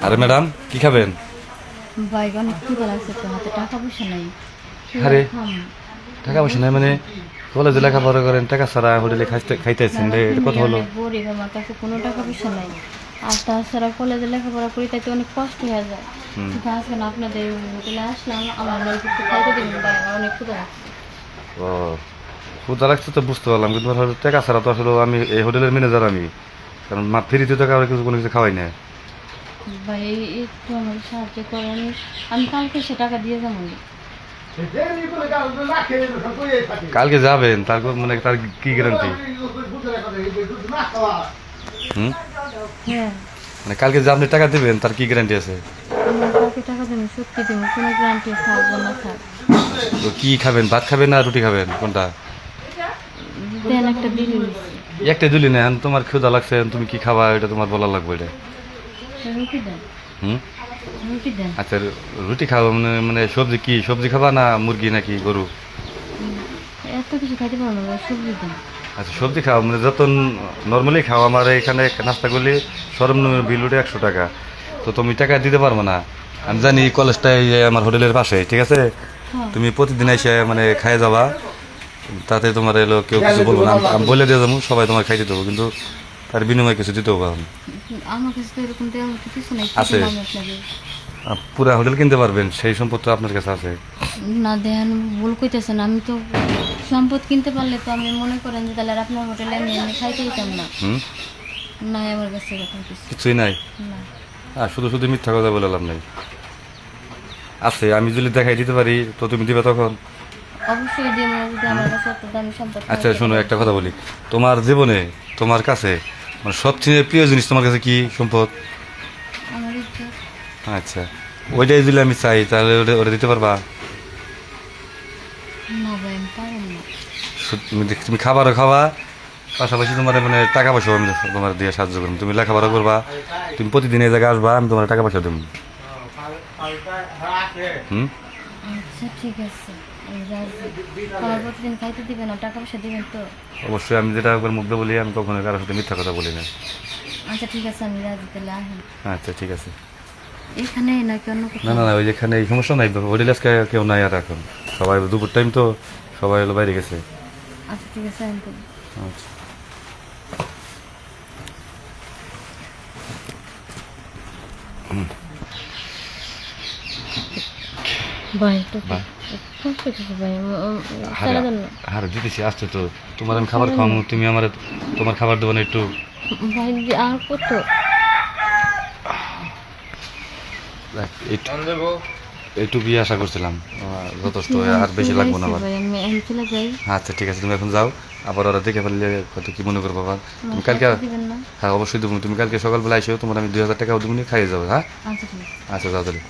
আরে ম্যাডাম কি খাবেন? ভাই অনেক ক্ষুধা লাগছে তো, হাতে টাকা পয়সা নাই। আরে টাকা পয়সা নাই মানে কলেজে লেখাপড়া করেন, টাকা ছাড়া হোটেলে খাইতেছেন রে, এটা কথা হলো? গরিব, আমার কাছে কোনো টাকা পয়সা নাই। আর তাছাড়া কলেজে লেখাপড়া করি তাই তো অনেক কষ্ট হয়ে যায়। কিন্তু আজকে না আপনাদের হোটেলে আসলাম, আমার একটু খাইতে দিবেন ভাই, আমার অনেক ক্ষুধা লাগছে। ও ক্ষুধা লাগছে তো বুঝতে পারলাম, কিন্তু আসলে টাকা ছাড়া তো আসলে আমি এই হোটেলের ম্যানেজার আমি, কারণ ফ্রিতে টাকা কিছু কোনো কিছু খাওয়াই না। ভাই একটু আমার সাহায্য করেন, আমি কালকে সে টাকা দিয়ে যাবো। কালকে যাবেন, তারপর মানে তার কি গ্যারান্টি? হুম, হ্যাঁ, মানে কালকে যে আপনি টাকা দিবেন তার কি গ্যারান্টি আছে? আমার কালকে টাকা দেবেন, সত্যি দেবেন, কোনো গ্যারান্টি থাকবো না থাক। তো কি খাবেন, ভাত খাবেন না রুটি খাবেন, কোনটা? দেন একটা দিলি, একটা দিলি না, তোমার ক্ষুধা লাগছে, তুমি কি খাবা এটা তোমার বলা লাগবে এটা। রুটি দেন, হুম, রুটি দেন। আচ্ছা রুটি খাওয়া মানে মানে সবজি কি সবজি খাবা না মুরগি নাকি গরু? এত কিছু খাইতে পারবো না, সবজি দেন। আচ্ছা সবজি খাওয়া মানে যত নর্মালি খাও, আমার এখানে নাস্তা করলে সর্বনিম্ন বিল উঠে 100 টাকা। তো তুমি টাকা দিতে পারবো না, আমি জানি কলেজটা এই যে আমার হোটেলের পাশে, ঠিক আছে? হ্যাঁ, তুমি প্রতিদিন এসে মানে খাই যাবা, তাতে তোমার এলো কেউ কিছু বলবো না, আমি বলে দিয়ে যাবো, সবাই তোমার খাইতে দেবো, কিন্তু তার বিনিময়ে কিছু দিতে হবে এখন। আমার কাছে তো এরকম দেওয়ার মতো কিছু নাই, কি আছে, দিলাম আপনাকে? পুরা হোটেল কিনতে পারবেন সেই সম্পদ আপনার কাছে আছে। না দেন, ভুল কইতেছেন, আমি তো সম্পদ কিনতে পারলে তো আমি মনে করেন যে তাহলে আর আপনার হোটেলে আমি এমনি খাইতে দিতাম না। হুম, নাই আমার কাছে এরকম কিছু কিছুই নাই। না। আর শুধু শুধু মিথ্যা কথা বলে লাভ নাই, আছে, আমি যদি দেখাই দিতে পারি তো তুমি দিবে তখন। অবশ্যই দিয়ে যদি আমার কাছে এত দামি সম্পদ আচ্ছা থাকে। শোনো একটা কথা বলি, তোমার জীবনে তোমার কাছে মানে সবচেয়ে প্রিয় জিনিস তোমার কাছে কি সম্পদ? আমার ইজ্জত। আচ্ছা ওইটাই যদি আমি চাই তাহলে ওটা ওটা দিতে পারবা? না ভাই, আমি পারবো না। তুমি খাবারও খাওয়া, পাশাপাশি তোমার মানে টাকা পয়সাও আমি তোমার দিয়ে সাহায্য করবো, তুমি লেখাপড়া করবা, তুমি প্রতিদিন এই জায়গায় আসবা, আমি তোমার টাকা পয়সা দেবো। হুম, আচ্ছা ঠিক আছে, আমি রাজি। আমার প্রতিদিন খাইতে দিবেন না, টাকা পয়সা দিবেন তো? অবশ্যই, আমি যেটা একবার মুগ্ধ বলি, আমি কখনো কারোর সাথে মিথ্যা কথা বলি না। আচ্ছা ঠিক আছে, আমি রাজি, তাহলে আহেন। আচ্ছা ঠিক আছে। এখানে নাকি অন্য না কোথাও? না না, ওই যেখানে এই সমস্যা নাই, হোটেল আজকে কেউ নাই আর এখন, সবাই দুপুর টাইম তো সবাই হলো বাইরে গেছে। আচ্ছা ঠিক আছে, আহেন তাহলে। আচ্ছা ভাই তো বাহ, কষ্ট কিছু ভাই, হারে সারা দেন না। হারে দিতেছি আসছে তো, তোমার আমি খাবার খাওয়াবো, তুমি আমার তোমার খাবার দেবো না একটু? ভাই আর কত? এইটুকু আশা করছিলাম, যথেষ্ট, আর বেশি লাগবো না আবার। ভাই আমি চলে যাই। আচ্ছা ঠিক আছে, তুমি এখন যাও, আবার ওরা দেখে ফেললে কত কি মনে করবো আবার। তুমি কালকে, দিবেন না? হ্যাঁ অবশ্যই দেবো, তুমি কালকে সকালবেলা এসেও তোমার আমি 2000 টাকাও দেবো, খাইয়ে যাবে, হ্যাঁ? আচ্ছা ঠিক আছে। আচ্ছা যাও তাহলে।